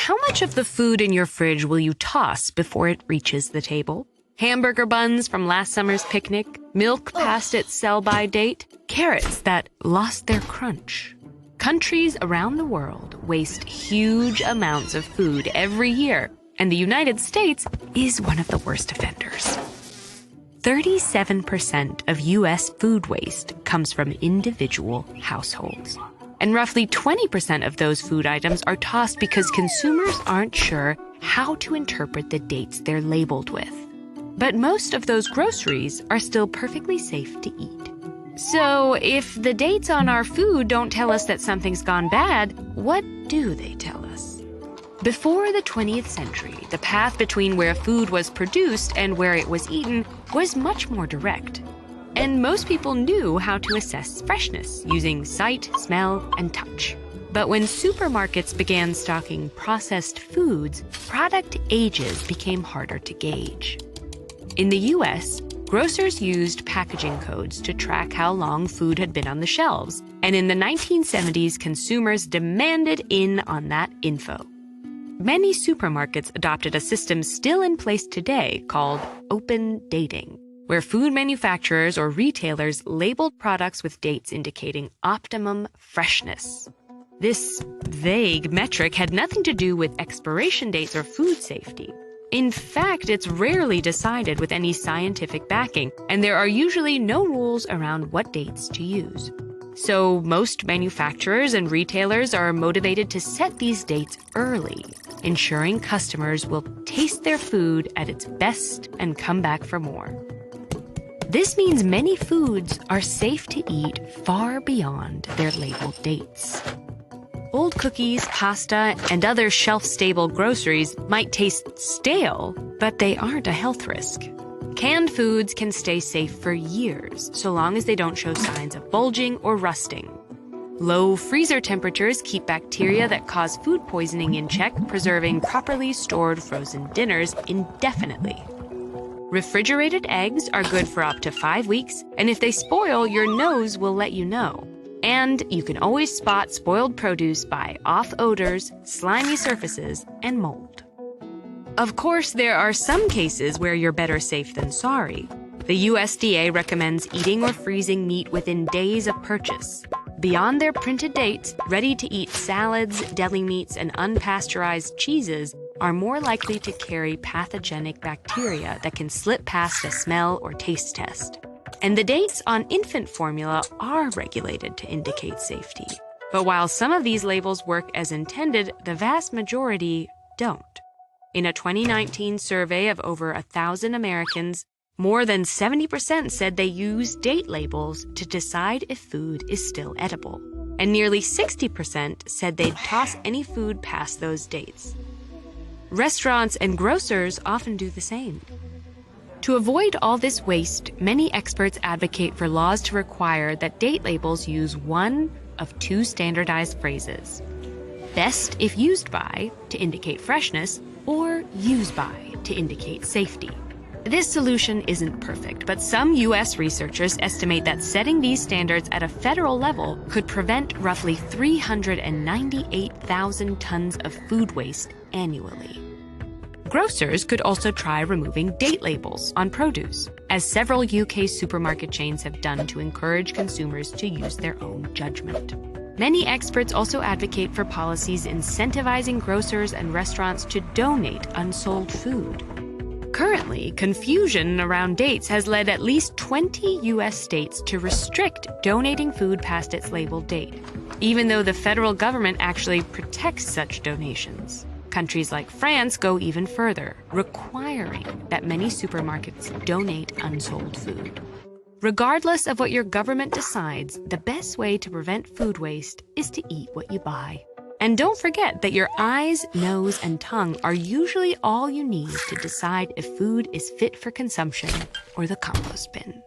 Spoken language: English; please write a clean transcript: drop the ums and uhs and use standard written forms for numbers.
how much of the food in your fridge will you toss before it reaches the table? Hamburger buns from last summer's picnic, milk past its sell-by date, carrots that lost their crunch. Countries around the world waste huge amounts of food every year, and the United States is one of the worst offenders. 37% of U.S. food waste comes from individual households. And roughly 20% of those food items are tossed because consumers aren't sure how to interpret the dates they're labeled with. But most of those groceries are still perfectly safe to eat. So if the dates on our food don't tell us that something's gone bad, what do they tell us? Before the 20th century, the path between where food was produced and where it was eaten was much more direct. And most people knew how to assess freshness using sight, smell, and touch. But when supermarkets began stocking processed foods, product ages became harder to gauge. In the U.S., grocers used packaging codes to track how long food had been on the shelves, and in the 1970s, consumers demanded in on that info. Many supermarkets adopted a system still in place today called open dating, where food manufacturers or retailers labeled products with dates indicating optimum freshness. This vague metric had nothing to do with expiration dates or food safety. In fact, it's rarely decided with any scientific backing, and there are usually no rules around what dates to use. So most manufacturers and retailers are motivated to set these dates early, ensuring customers will taste their food at its best and come back for more. This means many foods are safe to eat far beyond their labeled dates. Old cookies, pasta, and other shelf-stable groceries might taste stale, but they aren't a health risk. Canned foods can stay safe for years, so long as they don't show signs of bulging or rusting. Low freezer temperatures keep bacteria that cause food poisoning in check, preserving properly stored frozen dinners indefinitely. Refrigerated eggs are good for up to 5 weeks, and if they spoil, your nose will let you know. And you can always spot spoiled produce by off odors, slimy surfaces, and mold. Of course, there are some cases where you're better safe than sorry. The USDA recommends eating or freezing meat within days of purchase. Beyond their printed dates, ready-to-eat salads, deli meats, and unpasteurized cheeses are more likely to carry pathogenic bacteria that can slip past a smell or taste test. And the dates on infant formula are regulated to indicate safety. But while some of these labels work as intended, the vast majority don't. In a 2019 survey of over 1,000 Americans, more than 70% said they use date labels to decide if food is still edible. And nearly 60% said they'd toss any food past those dates. Restaurants and grocers often do the same. To avoid all this waste, many experts advocate for laws to require that date labels use one of two standardized phrases. Best if used by, to indicate freshness, or use by, to indicate safety. This solution isn't perfect, but some U.S. researchers estimate that setting these standards at a federal level could prevent roughly 398,000 tons of food waste annually. Grocers could also try removing date labels on produce, as several UK supermarket chains have done to encourage consumers to use their own judgment. Many experts also advocate for policies incentivizing grocers and restaurants to donate unsold food. Currently, confusion around dates has led at least 20 U.S. states to restrict donating food past its labeled date, even though the federal government actually protects such donations. Countries like France go even further, requiring that many supermarkets donate unsold food. Regardless of what your government decides, the best way to prevent food waste is to eat what you buy. And don't forget that your eyes, nose, and tongue are usually all you need to decide if food is fit for consumption or the compost bin.